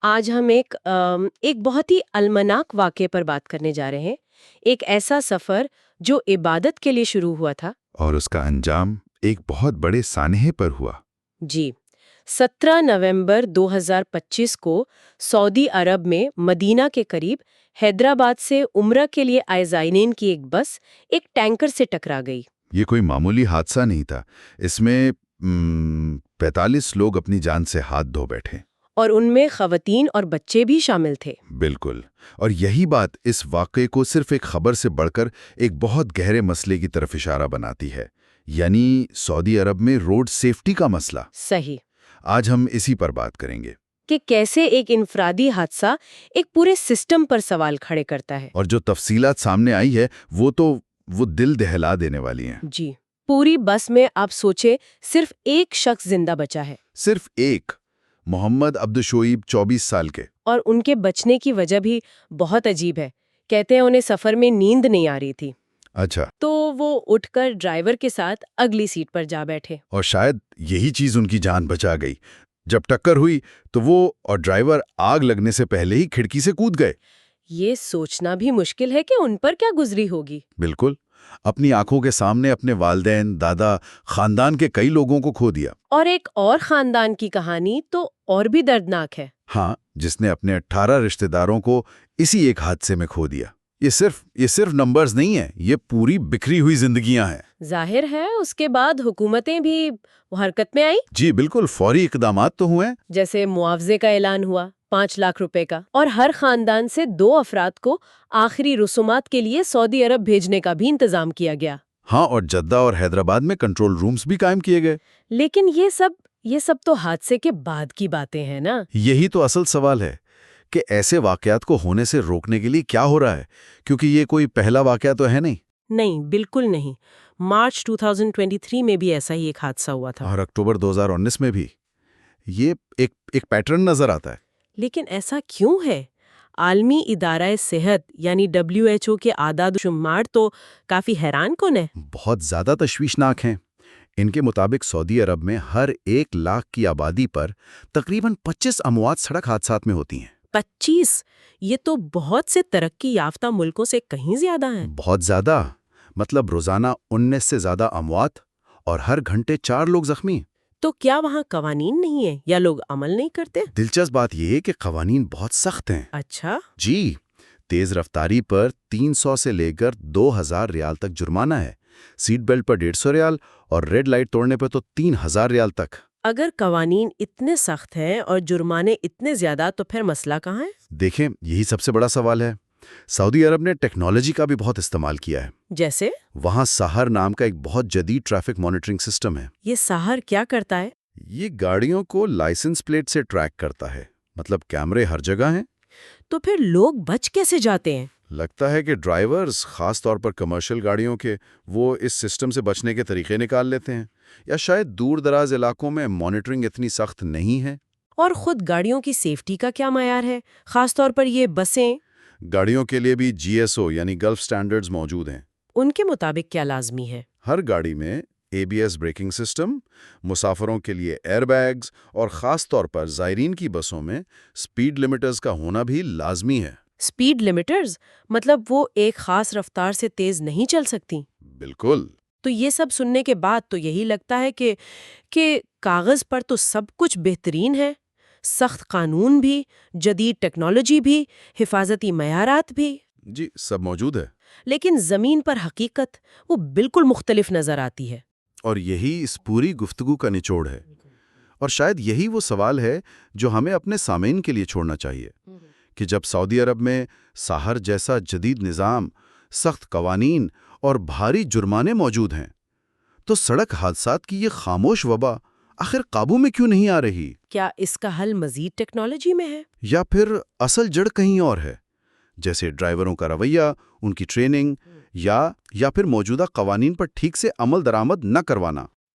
آج ہم ایک بہت ہی المناک واقعے پر بات کرنے جا رہے ہیں۔ ایک ایسا سفر جو عبادت کے لیے شروع ہوا تھا۔ اور اس کا انجام ایک بہت بڑے سانحے پر ہوا۔ جی، 17 نومبر 2025 کو سعودی عرب میں مدینہ کے قریب حیدرآباد سے عمرہ کے لیے آئے زائرین کی ایک بس ایک ٹینکر سے ٹکرا گئی۔ یہ کوئی معمولی حادثہ نہیں تھا، اس میں 45 لوگ اپنی جان سے ہاتھ دھو بیٹھے۔ اور ان میں خواتین اور بچے بھی شامل تھے۔ بالکل، اور یہی بات اس واقعے کو صرف ایک خبر سے بڑھ کر ایک بہت گہرے مسئلے کی طرف اشارہ بناتی ہے، یعنی سعودی عرب میں روڈ سیفٹی کا مسئلہ۔ صحیح۔ آج ہم اسی پر بات کریں گے کہ کیسے ایک انفرادی حادثہ ایک پورے سسٹم پر سوال کھڑے کرتا ہے۔ اور جو تفصیلات سامنے آئی ہے وہ دل دہلا دینے والی ہیں۔ جی، پوری بس میں آپ سوچے صرف ایک شخص زندہ بچا ہے۔ صرف ایک، محمد عبدالشعیب 24 سال کے۔ اور ان کے بچنے کی وجہ بھی بہت عجیب ہے۔ کہتے ہیں انہیں سفر میں نیند نہیں آ رہی تھی، اچھا، تو وہ اٹھ کر ڈرائیور کے ساتھ اگلی سیٹ پر جا بیٹھے۔ اور شاید یہی چیز ان کی جان بچا گئی۔ جب ٹکر ہوئی تو وہ اور ڈرائیور آگ لگنے سے پہلے ہی کھڑکی سے کود گئے۔ یہ سوچنا بھی مشکل ہے کہ ان پر کیا گزری ہوگی۔ بالکل، اپنی آنکھوں کے سامنے اپنے والدین، دادا، خاندان کے کئی لوگوں کو کھو دیا۔ اور ایک اور خاندان کی کہانی تو اور بھی دردناک ہے۔ ہاں، جس نے اپنے 18 رشتہ داروں کو اسی ایک حادثے میں کھو دیا۔ یہ صرف نمبرز نہیں ہیں، یہ پوری بکھری ہوئی زندگیاں ہیں۔ ظاہر ہے اس کے بعد حکومتیں بھی حرکت میں آئیں۔ جی بالکل، فوری اقدامات تو ہوئے۔ جیسے معاوضے کا اعلان ہوا 5 لاکھ روپے کا، اور ہر خاندان سے 2 افراد کو آخری رسومات کے لیے سعودی عرب بھیجنے کا بھی انتظام کیا گیا۔ ہاں، اور جدہ اور حیدرآباد میں کنٹرول رومز بھی قائم کیے گئے۔ لیکن یہ سب تو حادثے کے بعد کی باتیں ہیں نا۔ یہی تو اصل سوال ہے کہ ایسے واقعات کو ہونے سے روکنے کے لیے کیا ہو رہا ہے، کیونکہ یہ کوئی پہلا واقعہ تو ہے نہیں۔ نہیں، بالکل نہیں۔ مارچ 2023 میں بھی ایسا ہی ایک حادثہ ہوا تھا، اور اکتوبر 2019 میں بھی۔ یہ ایک پیٹرن نظر آتا ہے۔ لیکن ایسا کیوں ہے؟ عالمی ادارہ صحت یعنی WHO کے اعداد و شمار تو کافی حیران کن ہے۔ بہت زیادہ تشویشناک ہیں۔ ان کے مطابق سعودی عرب میں ہر 1 لاکھ کی آبادی پر تقریباً 25 اموات سڑک حادثات میں ہوتی ہیں۔ 25! یہ تو بہت سے ترقی یافتہ ملکوں سے کہیں زیادہ ہیں۔ بہت زیادہ، مطلب روزانہ 19 سے زیادہ اموات اور ہر گھنٹے 4 لوگ زخمی۔ تو کیا وہاں قوانین نہیں ہیں یا لوگ عمل نہیں کرتے؟ دلچسپ بات یہ ہے کہ قوانین بہت سخت ہیں۔ اچھا۔ جی، تیز رفتاری پر 300 سے لے کر 2000 ریال تک جرمانہ ہے، سیٹ بیلٹ پر 150 ریال اور ریڈ لائٹ توڑنے پر تو 3000 ریال تک۔ اگر قوانین اتنے سخت ہیں اور جرمانے اتنے زیادہ تو پھر مسئلہ کہاں ہے؟ دیکھیں، یہی سب سے بڑا سوال ہے۔ سعودی عرب نے ٹیکنالوجی کا بھی بہت استعمال کیا ہے۔ جیسے؟ وہاں ساہر نام کا ایک بہت جدید ٹریفک مانیٹرنگ سسٹم ہے۔ یہ ساہر کیا کرتا ہے؟ یہ گاڑیوں کو لائسنس پلیٹ سے ٹریک کرتا ہے، مطلب کیمرے ہر جگہ ہیں۔ تو پھر لوگ بچ کیسے جاتے ہیں؟ لگتا ہے کہ ڈرائیورز، خاص طور پر کمرشل گاڑیوں کے، وہ اس سسٹم سے بچنے کے طریقے نکال لیتے ہیں، یا شاید دور دراز علاقوں میں مانیٹرنگ اتنی سخت نہیں ہے۔ اور خود گاڑیوں کی سیفٹی کا کیا معیار ہے، خاص طور پر یہ بسیں؟ گاڑیوں کے لیے بھی GSO یعنی گلف سٹینڈرڈز موجود ہیں۔ ان کے مطابق کیا لازمی ہے؟ ہر گاڑی میں ABS بریکنگ سسٹم، مسافروں کے لیے ایئر بیگز، اور خاص طور پر زائرین کی بسوں میں سپیڈ لمیٹرز کا ہونا بھی لازمی ہے۔ سپیڈ لمیٹرز؟ مطلب وہ ایک خاص رفتار سے تیز نہیں چل سکتی؟ بالکل۔ تو یہ سب سننے کے بعد تو یہی لگتا ہے کہ کاغذ پر تو سب کچھ بہترین ہے، سخت قانون بھی، جدید ٹیکنالوجی بھی، حفاظتی معیارات بھی۔ جی، سب موجود ہے۔ لیکن زمین پر حقیقت وہ بالکل مختلف نظر آتی ہے۔ اور یہی اس پوری گفتگو کا نچوڑ ہے، اور شاید یہی وہ سوال ہے جو ہمیں اپنے سامعین کے لیے چھوڑنا چاہیے، کہ جب سعودی عرب میں ساہر جیسا جدید نظام، سخت قوانین اور بھاری جرمانے موجود ہیں، تو سڑک حادثات کی یہ خاموش وبا آخر قابو میں کیوں نہیں آ رہی؟ کیا اس کا حل مزید ٹیکنالوجی میں ہے؟ یا پھر اصل جڑ کہیں اور ہے، جیسے ڈرائیوروں کا رویہ، ان کی ٹریننگ، یا پھر موجودہ قوانین پر ٹھیک سے عمل درآمد نہ کروانا؟